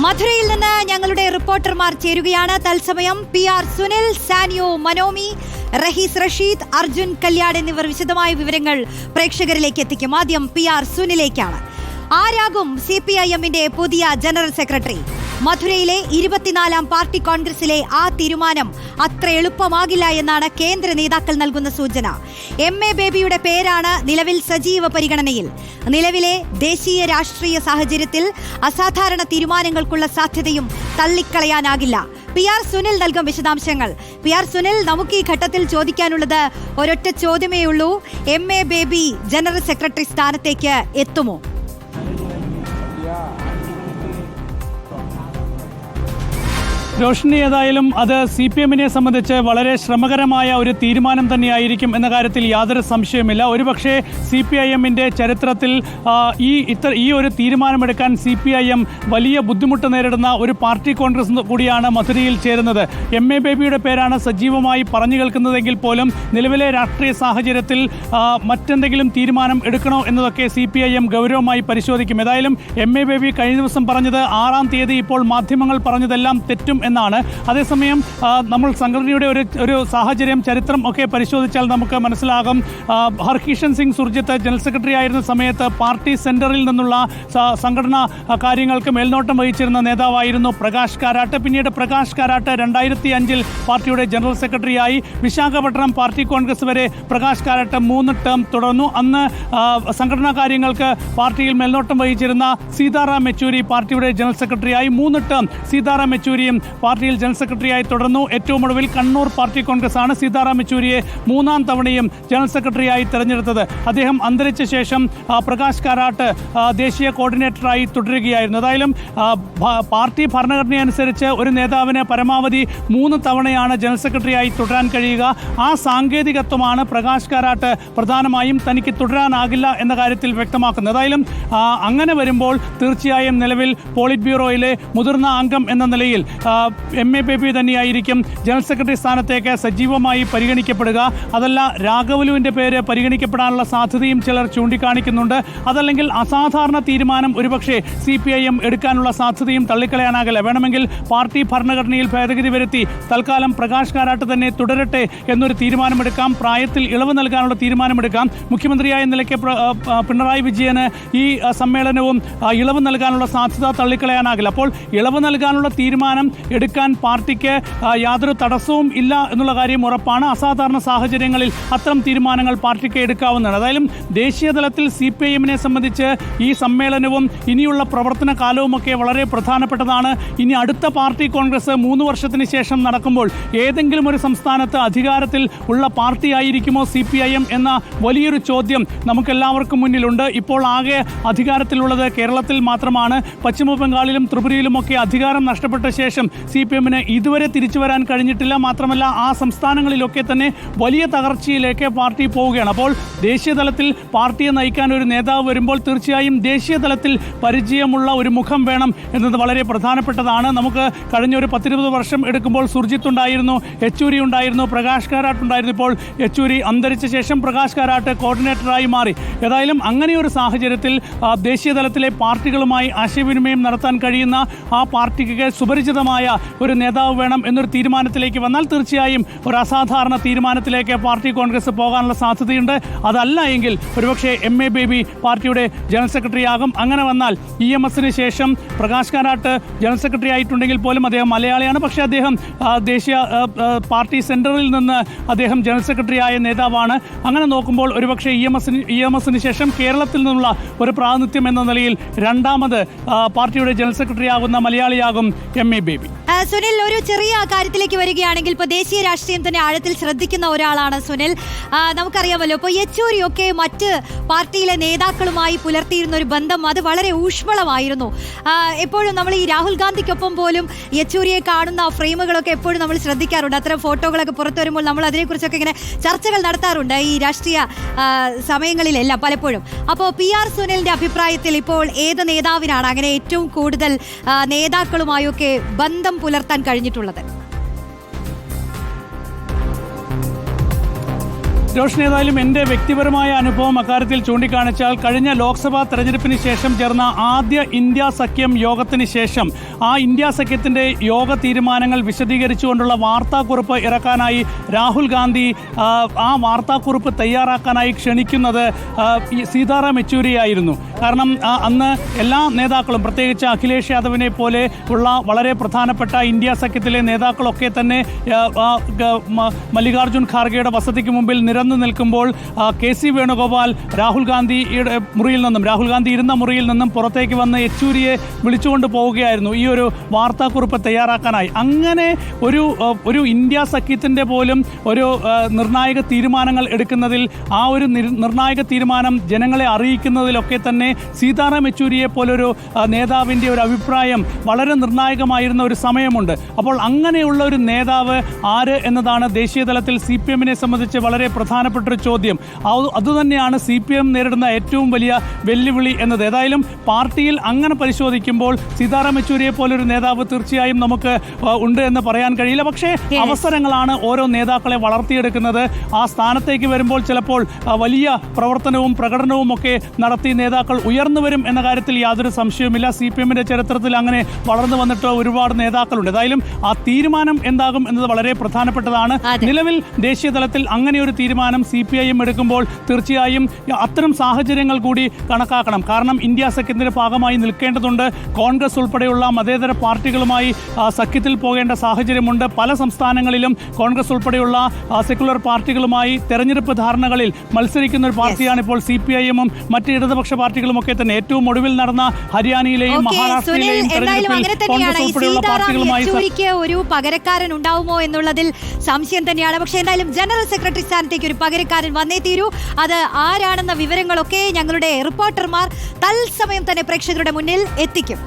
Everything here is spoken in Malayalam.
മധുരയിൽ നിന്ന് ഞങ്ങളുടെ റിപ്പോർട്ടർമാർ ചേരുകയാണ്. തത്സമയം PR സുനിൽ, സാനിയോ മനോമി, റഹീസ് റഷീദ്, അർജുൻ കല്യാട് എന്നിവർ വിശദമായ വിവരങ്ങൾ പ്രേക്ഷകരിലേക്ക് എത്തിക്കും. ആദ്യം PR സുനിലേക്കാണ്. ആരാകും CPIMന്റെ പുതിയ ജനറൽ സെക്രട്ടറി? മധുരയിലെ 24ാം പാർട്ടി കോൺഗ്രസിലെ ആ തീരുമാനം അത്ര എളുപ്പമാകില്ല എന്നാണ് കേന്ദ്ര നേതാക്കൾ നൽകുന്ന സൂചന. MA ബേബിയുടെ പേരാണ് നിലവിൽ സജീവ പരിഗണനയിൽ. നിലവിലെ ദേശീയ രാഷ്ട്രീയ സാഹചര്യത്തിൽ അസാധാരണ തീരുമാനങ്ങൾക്കുള്ള സാധ്യതയും തള്ളിക്കളയാനാകില്ല. PR സുനിൽ നൽകും വിശദാംശങ്ങൾ. PR സുനിൽ, നമുക്ക് ഈ ഘട്ടത്തിൽ ചോദിക്കാനുള്ളത് ഒരൊറ്റ ചോദ്യമേ ഉള്ളൂ. MA ബേബി ജനറൽ സെക്രട്ടറി സ്ഥാനത്തേക്ക് എത്തുമോ? രോഷിനി, ഏതായാലും അത് CPMനെ സംബന്ധിച്ച് വളരെ ശ്രമകരമായ ഒരു തീരുമാനം തന്നെയായിരിക്കും എന്ന കാര്യത്തിൽ യാതൊരു സംശയവുമില്ല. ഒരുപക്ഷെ CPIMന്റെ ചരിത്രത്തിൽ ഈ ഒരു തീരുമാനമെടുക്കാൻ CPIM വലിയ ബുദ്ധിമുട്ട് നേരിടുന്ന ഒരു പാർട്ടി കോൺഗ്രസ് കൂടിയാണ് മധുരയിൽ ചേരുന്നത്. MA ബേബിയുടെ പേരാണ് സജീവമായി പറഞ്ഞു കേൾക്കുന്നതെങ്കിൽ പോലും നിലവിലെ രാഷ്ട്രീയ സാഹചര്യത്തിൽ മറ്റെന്തെങ്കിലും തീരുമാനം എടുക്കണോ എന്നതൊക്കെ CPIM ഗൗരവമായി പരിശോധിക്കും. ഏതായാലും MA ബേബി കഴിഞ്ഞ ദിവസം പറഞ്ഞത് 6-ാം തീയതി ഇപ്പോൾ മാധ്യമങ്ങൾ പറഞ്ഞതെല്ലാം തെറ്റും എന്നാണ്. അതേസമയം നമ്മൾ സംഘടനയുടെ ഒരു സാഹചര്യം, ചരിത്രം ഒക്കെ പരിശോധിച്ചാൽ നമുക്ക് മനസ്സിലാകും. ഹർകിഷൻ സിംഗ് സുർജിത്ത് ജനറൽ സെക്രട്ടറി ആയിരുന്ന സമയത്ത് പാർട്ടി സെന്ററിൽ നിന്നുള്ള സംഘടനാ കാര്യങ്ങൾക്ക് മേൽനോട്ടം വഹിച്ചിരുന്ന നേതാവായിരുന്നു പ്രകാശ് കാരാട്ട്. പിന്നീട് പ്രകാശ് കാരാട്ട് 2005-ൽ പാർട്ടിയുടെ ജനറൽ സെക്രട്ടറിയായി. വിശാഖപട്ടണം പാർട്ടി കോൺഗ്രസ് വരെ പ്രകാശ് കാരാട്ട് 3 ടേം തുടർന്നു. അന്ന് സംഘടനാ കാര്യങ്ങൾക്ക് പാർട്ടിയിൽ മേൽനോട്ടം വഹിച്ചിരുന്ന സീതാറാം യെച്ചൂരി പാർട്ടിയുടെ ജനറൽ സെക്രട്ടറിയായി. 3 ടേം സീതാറാം യെച്ചൂരിയും പാർട്ടിയിൽ ജനറൽ സെക്രട്ടറിയായി തുടർന്നു. ഏറ്റവും ഒടുവിൽ കണ്ണൂർ പാർട്ടി കോൺഗ്രസ് ആണ് സീതാറാം യെച്ചൂരിയെ 3-ാം തവണയും ജനറൽ സെക്രട്ടറിയായി തെരഞ്ഞെടുത്തത്. അദ്ദേഹം അന്തരിച്ച ശേഷം പ്രകാശ് കാരാട്ട് ദേശീയ കോർഡിനേറ്ററായി തുടരുകയായിരുന്നു. ഏതായാലും പാർട്ടി ഭരണഘടനയനുസരിച്ച് ഒരു നേതാവിന് പരമാവധി 3 തവണയാണ് ജനറൽ സെക്രട്ടറിയായി തുടരാൻ കഴിയുക. ആ സാങ്കേതികത്വമാണ് പ്രകാശ് കാരാട്ട് പ്രധാനമായും തനിക്ക് തുടരാനാകില്ല എന്ന കാര്യത്തിൽ വ്യക്തമാക്കുന്നത്. ഏതായാലും അങ്ങനെ വരുമ്പോൾ തീർച്ചയായും നിലവിൽ പോളിറ്റ് ബ്യൂറോയിലെ മുതിർന്ന അംഗം എന്ന നിലയിൽ MA ബേബി തന്നെയായിരിക്കും ജനറൽ സെക്രട്ടറി സ്ഥാനത്തേക്ക് സജീവമായി പരിഗണിക്കപ്പെടുക. അതല്ല, രാഘവലുവിൻ്റെ പേര് പരിഗണിക്കപ്പെടാനുള്ള സാധ്യതയും ചിലർ ചൂണ്ടിക്കാണിക്കുന്നുണ്ട്. അതല്ലെങ്കിൽ അസാധാരണ തീരുമാനം ഒരുപക്ഷെ CPIM എടുക്കാനുള്ള സാധ്യതയും തള്ളിക്കളയാനാകില്ല. വേണമെങ്കിൽ പാർട്ടി ഭരണഘടനയിൽ ഭേദഗതി വരുത്തി തൽക്കാലം പ്രകാശ് കാരാട്ട് തന്നെ തുടരട്ടെ എന്നൊരു തീരുമാനമെടുക്കാം. പ്രായത്തിൽ ഇളവ് നൽകാനുള്ള തീരുമാനമെടുക്കാം. മുഖ്യമന്ത്രിയായ നിലയ്ക്ക് പിണറായി വിജയന് ഈ സമ്മേളനവും ഇളവ് നൽകാനുള്ള സാധ്യത തള്ളിക്കളയാനാകില്ല. അപ്പോൾ ഇളവ് നൽകാനുള്ള തീരുമാനം എടുക്കാൻ പാർട്ടിക്ക് യാതൊരു തടസ്സവും ഇല്ല എന്നുള്ള കാര്യം ഉറപ്പാണ്. അസാധാരണ സാഹചര്യങ്ങളിൽ അത്തരം തീരുമാനങ്ങൾ പാർട്ടിക്ക് എടുക്കാവുന്നതാണ്. ഏതായാലും ദേശീയ തലത്തിൽ CPIMനെ സംബന്ധിച്ച് ഈ സമ്മേളനവും ഇനിയുള്ള പ്രവർത്തന കാലവുമൊക്കെ വളരെ പ്രധാനപ്പെട്ടതാണ്. ഇനി അടുത്ത പാർട്ടി കോൺഗ്രസ് 3 വർഷത്തിന് ശേഷം നടക്കുമ്പോൾ ഏതെങ്കിലും ഒരു സംസ്ഥാനത്ത് അധികാരത്തിൽ ഉള്ള പാർട്ടി ആയിരിക്കുമോ CPIM എന്ന വലിയൊരു ചോദ്യം നമുക്കെല്ലാവർക്കും മുന്നിലുണ്ട്. ഇപ്പോൾ ആകെ അധികാരത്തിലുള്ളത് കേരളത്തിൽ മാത്രമാണ്. പശ്ചിമ ബംഗാളിലും ത്രിപുരയിലുമൊക്കെ അധികാരം നഷ്ടപ്പെട്ട ശേഷം CPMന് ഇതുവരെ തിരിച്ചു വരാൻ കഴിഞ്ഞിട്ടില്ല. മാത്രമല്ല ആ സംസ്ഥാനങ്ങളിലൊക്കെ തന്നെ വലിയ തകർച്ചയിലേക്ക് പാർട്ടി പോവുകയാണ്. അപ്പോൾ ദേശീയ തലത്തിൽ പാർട്ടിയെ നയിക്കാൻ ഒരു നേതാവ് വരുമ്പോൾ തീർച്ചയായും ദേശീയ തലത്തിൽ പരിചയമുള്ള ഒരു മുഖം വേണം എന്നത് വളരെ പ്രധാനപ്പെട്ടതാണ്. നമുക്ക് കഴിഞ്ഞ ഒരു 10-20 വർഷം എടുക്കുമ്പോൾ സുർജിത്ത് ഉണ്ടായിരുന്നു, യെച്ചൂരി ഉണ്ടായിരുന്നു, പ്രകാശ് കാരാട്ട് ഉണ്ടായിരുന്നു. ഇപ്പോൾ യെച്ചൂരി അന്തരിച്ച ശേഷം പ്രകാശ് കാരാട്ട് കോർഡിനേറ്ററായി മാറി. ഏതായാലും അങ്ങനെയൊരു സാഹചര്യത്തിൽ ദേശീയ തലത്തിലെ പാർട്ടികളുമായി ആശയവിനിമയം നടത്താൻ കഴിയുന്ന ആ പാർട്ടിക്ക് സുപരിചിതമായ ഒരു നേതാവ് വേണം എന്നൊരു തീരുമാനത്തിലേക്ക് വന്നാൽ തീർച്ചയായും ഒരു അസാധാരണ തീരുമാനത്തിലേക്ക് പാർട്ടി കോൺഗ്രസ് പോകാനുള്ള സാധ്യതയുണ്ട്. അതല്ല എങ്കിൽ ഒരുപക്ഷെ MA ബേബി പാർട്ടിയുടെ ജനറൽ സെക്രട്ടറി ആകും. അങ്ങനെ വന്നാൽ EMSന് ശേഷം പ്രകാശ് കാരാട്ട് ജനറൽ സെക്രട്ടറി ആയിട്ടുണ്ടെങ്കിൽ പോലും അദ്ദേഹം മലയാളിയാണ്. പക്ഷേ അദ്ദേഹം ദേശീയ പാർട്ടി സെൻറ്ററിൽ നിന്ന് അദ്ദേഹം ജനറൽ സെക്രട്ടറി ആയ നേതാവാണ്. അങ്ങനെ നോക്കുമ്പോൾ ഒരുപക്ഷെ EMSന് ശേഷം കേരളത്തിൽ നിന്നുള്ള ഒരു പ്രാതിനിധ്യം എന്ന നിലയിൽ രണ്ടാമത് പാർട്ടിയുടെ ജനറൽ സെക്രട്ടറി ആകുന്ന മലയാളിയാകും MA ബേബി. സുനിൽ, ഒരു ചെറിയ കാര്യത്തിലേക്ക് വരികയാണെങ്കിൽ ഇപ്പോൾ ദേശീയ രാഷ്ട്രീയം തന്നെ ആഴത്തിൽ ശ്രദ്ധിക്കുന്ന ഒരാളാണ് സുനിൽ. നമുക്കറിയാമല്ലോ, ഇപ്പോൾ യെച്ചൂരിയൊക്കെ മറ്റ് പാർട്ടിയിലെ നേതാക്കളുമായി പുലർത്തിയിരുന്ന ഒരു ബന്ധം അത് വളരെ ഊഷ്മളമായിരുന്നു. എപ്പോഴും നമ്മൾ ഈ രാഹുൽ ഗാന്ധിക്കൊപ്പം പോലും യെച്ചൂരിയെ കാണുന്ന ഫ്രെയിമുകളൊക്കെ എപ്പോഴും നമ്മൾ ശ്രദ്ധിക്കാറുണ്ട്. അത്തരം ഫോട്ടോകളൊക്കെ പുറത്തു വരുമ്പോൾ നമ്മൾ അതിനെക്കുറിച്ചൊക്കെ ഇങ്ങനെ ചർച്ചകൾ നടത്താറുണ്ട് ഈ രാഷ്ട്രീയ സമയങ്ങളിലെല്ലാം പലപ്പോഴും. അപ്പോൾ PR സുനിലിന്റെ അഭിപ്രായത്തിൽ ഇപ്പോൾ ഏത് നേതാവിനാണ് അങ്ങനെ ഏറ്റവും കൂടുതൽ നേതാക്കളുമായൊക്കെ ബന്ധം പുലർത്താൻ കഴിഞ്ഞിട്ടുള്ളത്? രോഷനി, ഏതായാലും എൻ്റെ വ്യക്തിപരമായ അനുഭവം അക്കാര്യത്തിൽ ചൂണ്ടിക്കാണിച്ചാൽ കഴിഞ്ഞ ലോക്സഭാ തെരഞ്ഞെടുപ്പിന് ശേഷം ചേർന്ന ആദ്യ ഇന്ത്യ സഖ്യം യോഗത്തിന് ശേഷം ആ ഇന്ത്യ സഖ്യത്തിൻ്റെ യോഗ തീരുമാനങ്ങൾ വിശദീകരിച്ചുകൊണ്ടുള്ള വാർത്താക്കുറിപ്പ് ഇറക്കാനായി രാഹുൽ ഗാന്ധി ആ വാർത്താക്കുറിപ്പ് തയ്യാറാക്കാനായി ക്ഷണിക്കുന്നത് സീതാറാം യെച്ചൂരിയായിരുന്നു. കാരണം അന്ന് എല്ലാ നേതാക്കളും, പ്രത്യേകിച്ച് അഖിലേഷ് യാദവിനെ പോലെ ഉള്ള വളരെ പ്രധാനപ്പെട്ട ഇന്ത്യ സഖ്യത്തിലെ നേതാക്കളൊക്കെ തന്നെ മല്ലികാർജ്ജുൻ ഖാർഗെയുടെ വസതിക്ക് മുമ്പിൽ നിരന്നു നിൽക്കുമ്പോൾ KC വേണുഗോപാൽ രാഹുൽ ഗാന്ധി ഇരുന്ന മുറിയിൽ നിന്നും പുറത്തേക്ക് വന്ന് യെച്ചൂരിയെ വിളിച്ചുകൊണ്ട് പോവുകയായിരുന്നു ഈ ഒരു വാർത്താക്കുറിപ്പ് തയ്യാറാക്കാനായി. അങ്ങനെ ഒരു ഇന്ത്യ സഖ്യത്തിൻ്റെ പോലും ഒരു നിർണായക തീരുമാനങ്ങൾ എടുക്കുന്നതിൽ, ആ ഒരു നിർണായക തീരുമാനം ജനങ്ങളെ അറിയിക്കുന്നതിലൊക്കെ തന്നെ സീതാറാം യെച്ചൂരിയെ പോലൊരു നേതാവിൻ്റെ ഒരു അഭിപ്രായം വളരെ നിർണായകമായിരുന്ന ഒരു സമയമുണ്ട്. അപ്പോൾ അങ്ങനെയുള്ള ഒരു നേതാവ് ആര് എന്നതാണ് ദേശീയ തലത്തിൽ CPM-നെ സംബന്ധിച്ച് വളരെ പ്രധാനപ്പെട്ടൊരു ചോദ്യം. അതുതന്നെയാണ് CPM നേരിടുന്ന ഏറ്റവും വലിയ വെല്ലുവിളി എന്നത്. ഏതായാലും പാർട്ടിയിൽ അങ്ങനെ പരിശോധിക്കുമ്പോൾ സീതാറാം യെച്ചൂരിയെ പോലൊരു നേതാവ് തീർച്ചയായും നമുക്ക് ഉണ്ട് എന്ന് പറയാൻ കഴിയില്ല. പക്ഷേ അവസരങ്ങളാണ് ഓരോ നേതാക്കളെ വളർത്തിയെടുക്കുന്നത്. ആ സ്ഥാനത്തേക്ക് വരുമ്പോൾ ചിലപ്പോൾ വലിയ പ്രവർത്തനവും പ്രകടനവും ഒക്കെ നടത്തി നേതാക്കൾ ഉയർന്നു വരും എന്ന കാര്യത്തിൽ യാതൊരു സംശയവുമില്ല. CPM-ന്റെ ചരിത്രത്തിൽ അങ്ങനെ വളർന്നു വന്നിട്ട് ഒരുപാട് നേതാക്കളുണ്ട്. ഏതായാലും ആ തീരുമാനം എന്താകും എന്നത് വളരെ പ്രധാനപ്പെട്ടതാണ്. നിലവിൽ ദേശീയ തലത്തിൽ അങ്ങനെ ഒരു തീരുമാനം CPIM എടുക്കുമ്പോൾ തീർച്ചയായും അത്തരം സാഹചര്യങ്ങൾ കൂടി കണക്കാക്കണം. കാരണം ഇന്ത്യ സഖ്യത്തിന്റെ ഭാഗമായി നിൽക്കേണ്ടതുണ്ട്. കോൺഗ്രസ് ഉൾപ്പെടെയുള്ള മതേതര പാർട്ടികളുമായി സഖ്യത്തിൽ പോകേണ്ട സാഹചര്യമുണ്ട്. പല സംസ്ഥാനങ്ങളിലും കോൺഗ്രസ് ഉൾപ്പെടെയുള്ള സെക്കുലർ പാർട്ടികളുമായി തെരഞ്ഞെടുപ്പ് ധാരണകളിൽ മത്സരിക്കുന്ന ഒരു പാർട്ടിയാണ് ഇപ്പോൾ CPIM-ഉം മറ്റ് ഇടതുപക്ഷ പാർട്ടികളും ഒക്കെ തന്നെ. ഏറ്റവും ഒടുവിൽ നടന്ന ഹരിയാനയിലെയും മഹാരാഷ്ട്രയിലെയും തെരഞ്ഞെടുപ്പിൽ കോൺഗ്രസ് ഉൾപ്പെടെയുള്ള പാർട്ടികളുമായി ഒരു പകരക്കാരൻ ഉണ്ടാവുമോ എന്നുള്ളതിൽ സംശയം തന്നെയാണ്. പക്ഷേ എന്തായാലും ജനറൽ സെക്രട്ടറി സ്ഥാനത്തേക്ക് ഒരു പകരക്കാരൻ വന്നേ തീരൂ. അത് ആരാണെന്ന വിവരങ്ങളൊക്കെ ഞങ്ങളുടെ റിപ്പോർട്ടർമാർ തത്സമയം തന്നെ പ്രേക്ഷകരുടെ മുന്നിൽ എത്തിക്കും.